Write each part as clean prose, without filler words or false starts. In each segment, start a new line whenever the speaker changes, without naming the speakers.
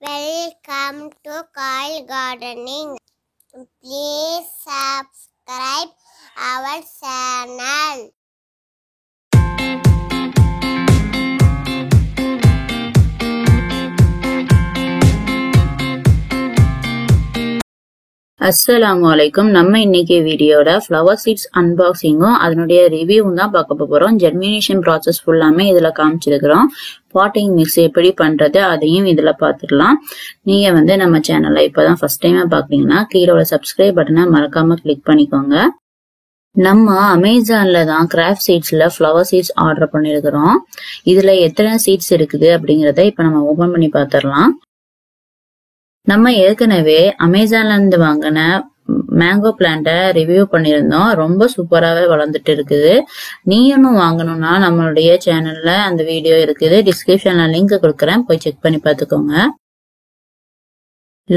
Welcome to Kyle Gardening. Please subscribe our channel.
அஸ்ஸலாமுஅலைக்கும். நம்ம இன்னைக்கு வீடியோல ஃப்ளவர் சீட்ஸ் அன்பாக்சிங்கும் அதனுடைய ரிவ்யூவும் தான் பார்க்க போறோம். ஜெர்மினேஷன் ப்ராசஸ் ஃபுல்லாமே இதுல காமிச்சிருக்கிறோம். பாட்டிங் மிக்ஸ் எப்படி பண்றது அதையும் இதுல பாத்துடலாம். நீங்க நம்ம சேனல்ல இப்பதான் ஃபர்ஸ்ட் டைமா பாக்குறீங்கன்னா கீழே உள்ள சப்ஸ்கிரைப் பட்டனை மறக்காம கிளிக் பண்ணிக்கோங்க. நம்ம அமேசான்ல தான் கிராஃப்ட் சீட்ஸ்ல ஃப்ளவர் சீட்ஸ் ஆர்டர் பண்ணிருக்கிறோம். இதுல எத்தனை சீட்ஸ் இருக்குது அப்படிங்கறத இப்ப நம்ம ஓபன் பண்ணி பாத்திரலாம். நம்ம ஏற்கனவே அமேசான்ல இருந்து வாங்கின மேங்கோ பிளான்ட ரிவ்யூ பண்ணியிருந்தோம். ரொம்ப சூப்பராகவே வளர்ந்துட்டு இருக்குது. நீங்களும் வாங்கணும்னா நம்மளுடைய சேனல்ல அந்த வீடியோ இருக்குது. டிஸ்கிரிப்ஷன்ல லிங்க் கொடுக்குறேன், போய் செக் பண்ணி பார்த்துக்கோங்க.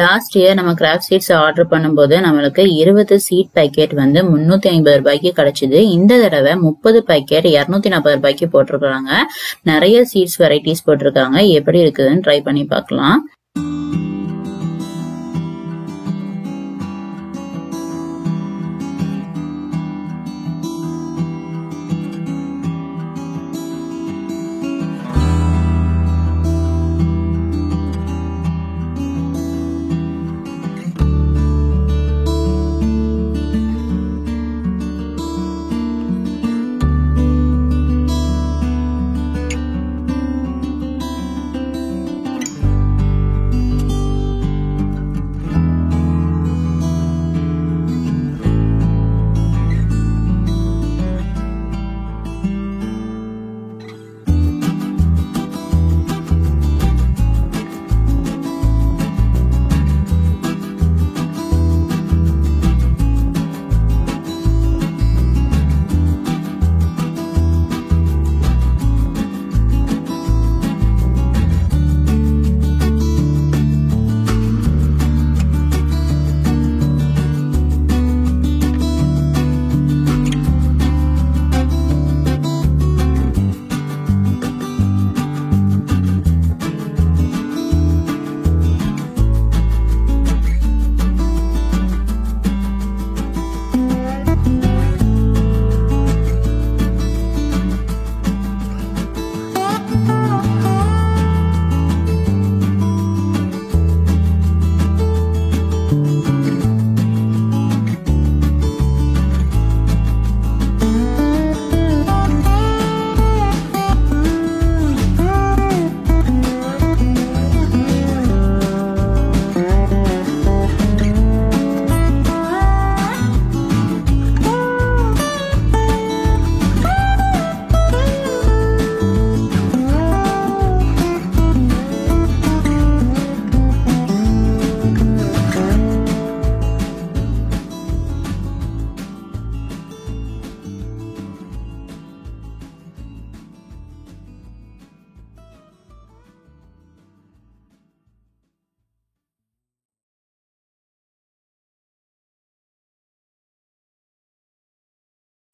லாஸ்ட் இயர் நம்ம கிராஃப்ட் சீட்ஸ் ஆர்டர் பண்ணும்போது நம்மளுக்கு 20 சீட் பேக்கெட் 350 ரூபாய்க்கு கிடைச்சது. இந்த தடவை 30 பேக்கெட் 240 ரூபாய்க்கு போட்டிருக்காங்க. நிறைய சீட்ஸ் வெரைட்டிஸ் போட்டிருக்காங்க. எப்படி இருக்குதுன்னு ட்ரை பண்ணி பார்க்கலாம்.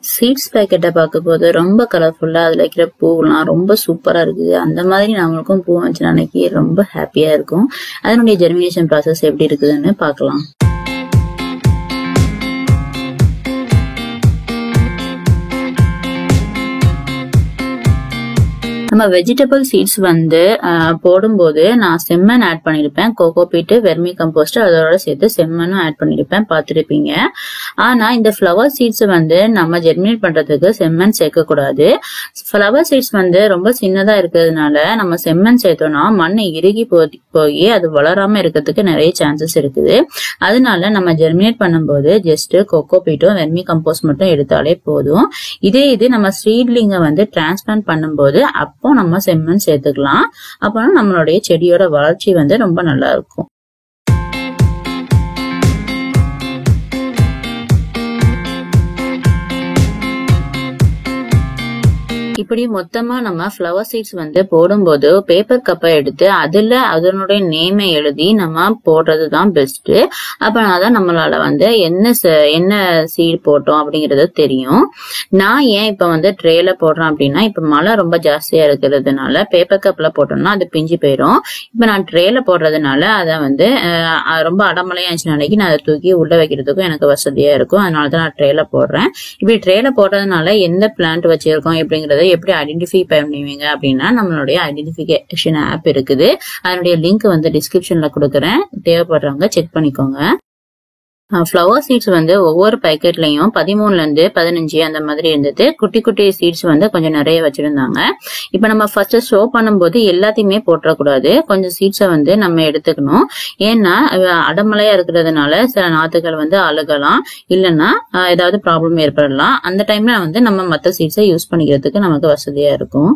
சீட்ஸ் பேக்கெட்டை பார்க்கும் போது ரொம்ப கலர்ஃபுல்லா அதுல இருக்கிற பூவெல்லாம் ரொம்ப சூப்பரா இருக்குது. அந்த மாதிரி நம்மளுக்கும் பூ வச்சு அன்னைக்கு ரொம்ப ஹாப்பியா இருக்கும். அதனுடைய ஜெர்மினேஷன் ப்ராசஸ் எப்படி இருக்குதுன்னு பார்க்கலாம். நம்ம வெஜிடபிள் சீட்ஸ் போடும்போது நான் செம்மண் ஆட் பண்ணிருப்பேன். கோகோ பீட், வெர்மி கம்போஸ்ட் அதோட சேர்த்து செம்மண்ணும் ஆட் பண்ணிருப்பேன், பார்த்துருப்பீங்க. ஆனா இந்த ஃப்ளவர் சீட்ஸ் நம்ம ஜெர்மினேட் பண்றதுக்கு செம்மண் சேர்க்க கூடாது. ஃப்ளவர் சீட்ஸ் ரொம்ப சின்னதா இருக்கிறதுனால நம்ம செம்மண் சேர்த்தோம்னா மண் இறுகி போய் அது வளராம இருக்கிறதுக்கு நிறைய சான்சஸ் இருக்குது. அதனால நம்ம ஜெர்மினேட் பண்ணும்போது ஜஸ்ட் கோகோ பீட்டும் வெர்மி கம்போஸ்ட் மட்டும் எடுத்தாலே போதும். இது நம்ம சீட்லிங்க டிரான்ஸ்பிளான்ட் பண்ணும்போது அப்போ நம்ம செம்மண் சேர்த்துக்கலாம். அப்போ நம்மளுடைய செடியோட வளர்ச்சி ரொம்ப நல்லா இருக்கும். இப்படி மொத்தமா நம்ம ஃப்ளவர் சீட்ஸ் வந்து போடும்போது பேப்பர் கப்பை எடுத்து அதுல அதனுடைய நேமை எழுதி நம்ம போடுறதுதான் பெஸ்ட். அப்பதான் நம்மளால வந்து என்ன சீட் போட்டோம் அப்படிங்கறது தெரியும். நான் ஏன் இப்ப வந்து ட்ரேல போடுறேன் அப்படின்னா, இப்ப மழை ரொம்ப ஜாஸ்தியா இருக்கிறதுனால பேப்பர் கப்ல போட்டோம்னா அது பிஞ்சு போயிடும். இப்ப நான் ட்ரேல போடுறதுனால அதை வந்து ரொம்ப அடமழையா இருந்துச்சுனாலைக்கு நான் அதை தூக்கி உள்ள வைக்கிறதுக்கும் எனக்கு வசதியா இருக்கும். அதனாலதான் நான் ட்ரேல போடுறேன். இப்படி ட்ரேல போடுறதுனால எந்த பிளான்ட் வச்சிருக்கோம் அப்படிங்கறத எப்படி ஐடென்டிஃபை பண்ணுவீங்க அப்படின்னா, நம்மளுடைய ஐடென்டிஃபிகேஷன் ஆப் இருக்குது. அதனுடைய லிங்க் வந்து டிஸ்கிரிப்ஷன்ல கொடுக்குறேன். தேவைப்படுறவங்க செக் பண்ணிக்கோங்க. ஃப்ளவர் சீட்ஸ் வந்து ஒவ்வொரு பேக்கெட்லயும் 13ல இருந்து 15 அந்த மாதிரி இருந்தது. குட்டி குட்டி சீட்ஸ் வந்து கொஞ்சம் நிறைய வச்சிருந்தாங்க. இப்ப நம்ம ஃபர்ஸ்ட் ஷோ பண்ணும்போது எல்லாத்தையுமே போட்டுறக்கூடாது. கொஞ்சம் சீட்ஸை வந்து நம்ம எடுத்துக்கணும். ஏன்னா அடமழையா இருக்கிறதுனால சில நாத்துக்கள் வந்து அழுகலாம், இல்லைன்னா ஏதாவது ப்ராப்ளம் ஏற்படலாம். அந்த டைம்ல வந்து நம்ம மற்ற சீட்ஸை யூஸ் பண்ணிக்கிறதுக்கு நமக்கு வசதியா இருக்கும்.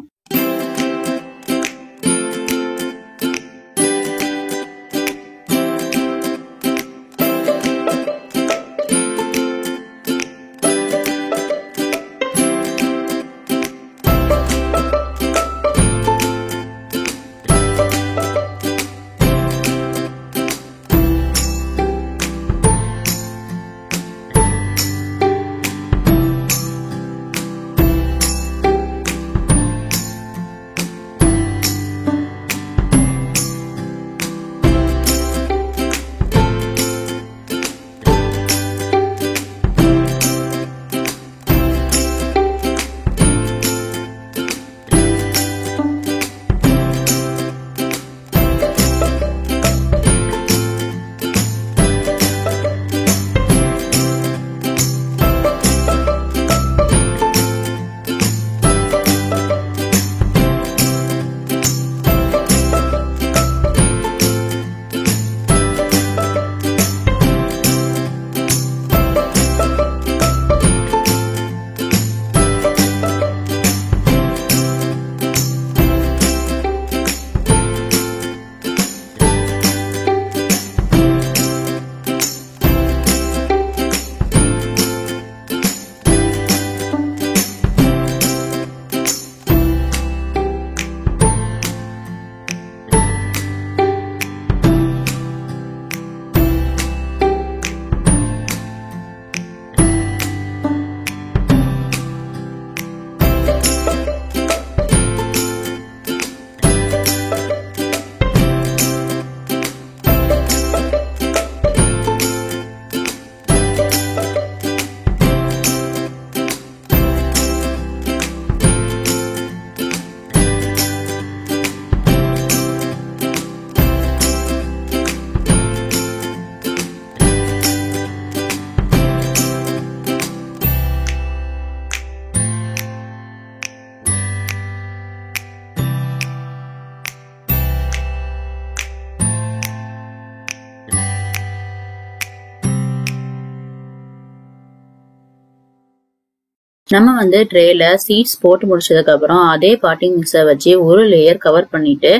நம்ம வந்து ட்ரேல சீட்ஸ் போட்டு முடிச்சதுக்கு அப்புறம் அதே பாட்டிங் மிக்ஸை வச்சு ஒரு லேயர் கவர் பண்ணிட்டு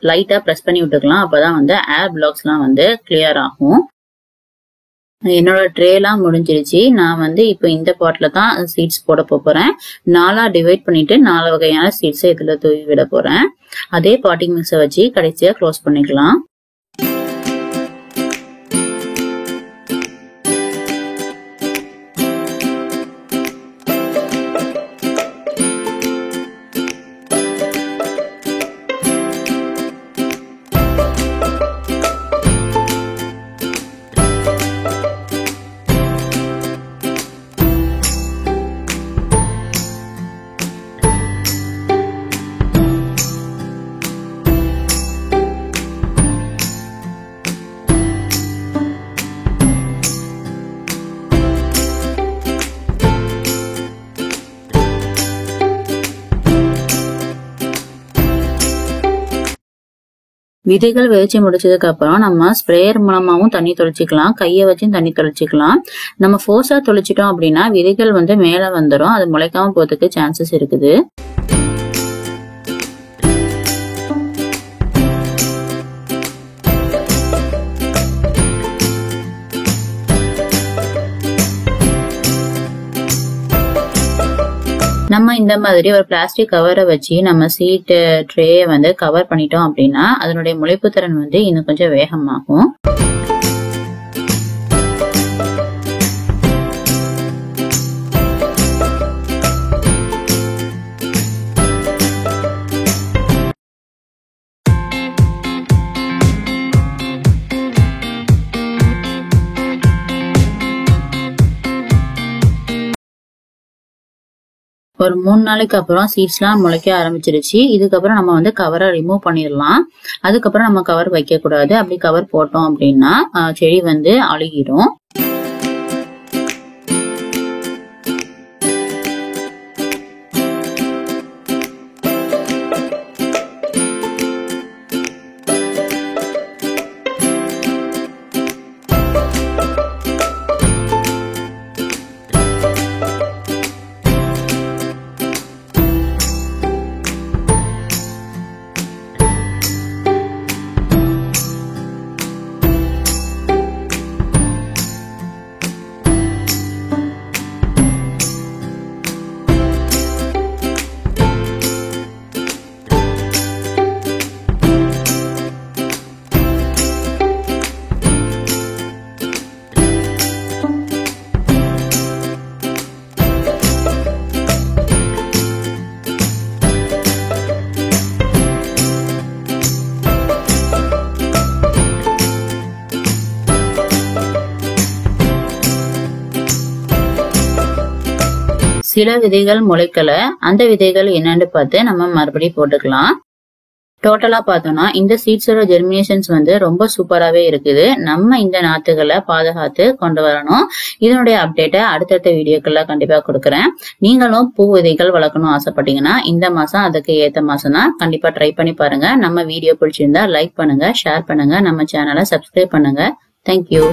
லைட்டா பிரஸ் பண்ணி விட்டுக்கலாம். அப்பதான் வந்து ஏர் பிளாக்ஸ் எல்லாம் வந்து கிளியர் ஆகும். என்னோட ட்ரேலாம் முடிஞ்சிருச்சு. நான் வந்து இப்ப இந்த பாட்ல தான் சீட்ஸ் போட போறேன். 4 டிவைட் பண்ணிட்டு 4 வகையான சீட்ஸை இதுல தூவி விட போறேன். அதே பாட்டிங் மிக்ஸை வச்சு கடைசியா க்ளோஸ் பண்ணிக்கலாம். விதைகள் விதைச்சு முடிச்சதுக்கு அப்புறம் நம்ம ஸ்ப்ரேயர் மூலமாவும் தண்ணி தொளிச்சுக்கலாம், கையை வச்சும் தண்ணி தொளிச்சுக்கலாம். நம்ம ஃபோர்ஸா தொளிச்சிட்டோம் அப்படின்னா விதைகள் வந்து மேல வந்துடும், அது முளைக்காம போறதுக்கு சான்சஸ் இருக்குது. நம்ம இந்த மாதிரி ஒரு பிளாஸ்டிக் கவரை வச்சு நம்ம சீட் ட்ரேயை வந்து கவர் பண்ணிட்டோம் அப்படின்னா அதனுடைய முளைப்பு திறன் வந்து இன்னும் கொஞ்சம் வேகமாகும். ஒரு 3 நாளைக்கு அப்புறம் சீட்ஸ்லாம் முளைக்க ஆரம்பிச்சிருச்சு. இதுக்கப்புறம் நம்ம வந்து கவரை ரிமூவ் பண்ணிடலாம். அதுக்கப்புறம் நம்ம கவர் வைக்க கூடாது. அப்படி கவர் போட்டோம் அப்படின்னா செடி வந்து அழுகிடும். சில விதைகள் முளைக்கல. அந்த விதைகள் என்னன்னு பார்த்து நம்ம மறுபடியும் போட்டுக்கலாம். டோட்டலா பார்த்தோம்னா இந்த சீட்ஸோட ஜெர்மினேஷன்ஸ் வந்து ரொம்ப சூப்பராகவே இருக்குது. நம்ம இந்த நாத்துகளை பாதுகாத்து கொண்டு வரணும். இதனுடைய அப்டேட்டை அடுத்தடுத்த வீடியோக்கள்ல கண்டிப்பா கொடுக்குறேன். நீங்களும் பூ விதைகள் வளர்க்கணும் ஆசைப்பட்டீங்கன்னா இந்த மாசம் அதுக்கு ஏத்த மாசம் தான். கண்டிப்பா ட்ரை பண்ணி பாருங்க. நம்ம வீடியோ பிடிச்சிருந்தா லைக் பண்ணுங்க, ஷேர் பண்ணுங்க, நம்ம சேனலை சப்ஸ்கிரைப் பண்ணுங்க. தேங்க்யூ.